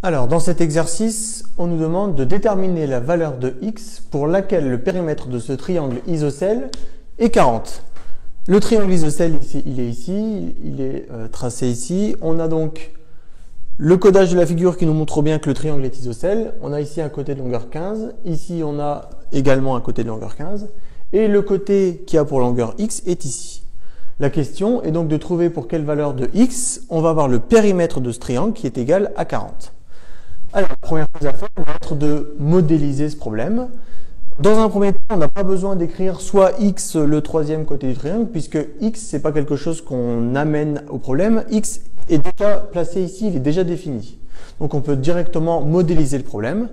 Alors, dans cet exercice, on nous demande de déterminer la valeur de x pour laquelle le périmètre de ce triangle isocèle est 40. Le triangle isocèle, il est ici, il est tracé ici. On a donc le codage de la figure qui nous montre bien que le triangle est isocèle. On a ici un côté de longueur 15, ici on a également un côté de longueur 15, et le côté qui a pour longueur x est ici. La question est donc de trouver pour quelle valeur de x on va avoir le périmètre de ce triangle qui est égal à 40. Alors, la première chose à faire va être de modéliser ce problème. Dans un premier temps, on n'a pas besoin d'écrire soit x le troisième côté du triangle, puisque x, c'est pas quelque chose qu'on amène au problème. X est déjà placé ici, il est déjà défini. Donc, on peut directement modéliser le problème.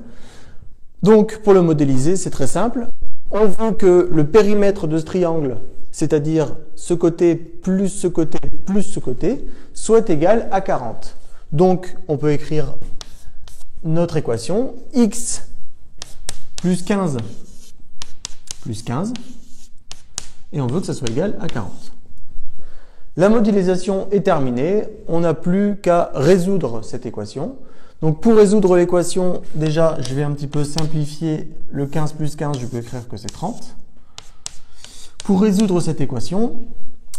Donc, pour le modéliser, c'est très simple. On veut que le périmètre de ce triangle, c'est-à-dire ce côté plus ce côté plus ce côté, soit égal à 40. Donc, on peut écrire notre équation, x plus 15 plus 15, et on veut que ça soit égal à 40. La modélisation est terminée, on n'a plus qu'à résoudre cette équation. Donc pour résoudre l'équation, déjà je vais un petit peu simplifier le 15 plus 15, je peux écrire que c'est 30. Pour résoudre cette équation,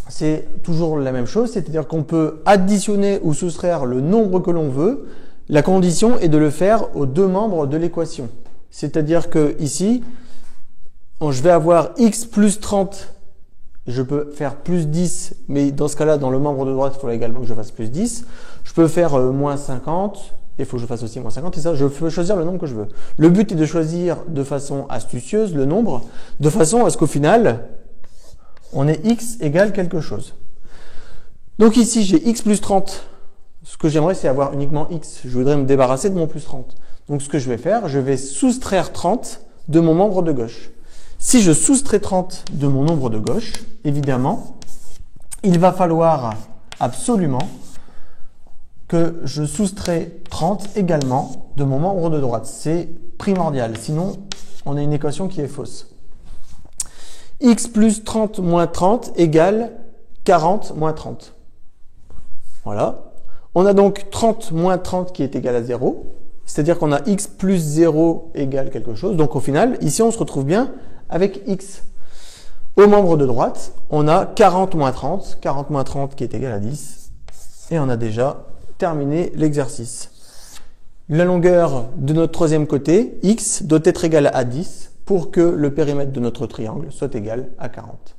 c'est toujours la même chose, c'est-à-dire qu'on peut additionner ou soustraire le nombre que l'on veut. La condition est de le faire aux deux membres de l'équation. C'est-à-dire que ici, je vais avoir x plus 30, je peux faire plus 10, mais dans ce cas-là, dans le membre de droite, il faudra également que je fasse plus 10. Je peux faire moins 50, et il faut que je fasse aussi moins 50, et ça, je peux choisir le nombre que je veux. Le but est de choisir de façon astucieuse le nombre, de façon à ce qu'au final, on ait x égale quelque chose. Donc ici, j'ai x plus 30. Ce que j'aimerais, c'est avoir uniquement x. Je voudrais me débarrasser de mon plus 30. Donc, ce que je vais faire, je vais soustraire 30 de mon membre de gauche. Si je soustrais 30 de mon nombre de gauche, évidemment, il va falloir absolument que je soustrais 30 également de mon membre de droite. C'est primordial. Sinon, on a une équation qui est fausse. X plus 30 moins 30 égale 40 moins 30. Voilà. On a donc 30 moins 30 qui est égal à 0, c'est-à-dire qu'on a x plus 0 égale quelque chose. Donc au final, ici on se retrouve bien avec x. Au membre de droite, on a 40 moins 30 qui est égal à 10, et on a déjà terminé l'exercice. La longueur de notre troisième côté, x, doit être égale à 10 pour que le périmètre de notre triangle soit égal à 40.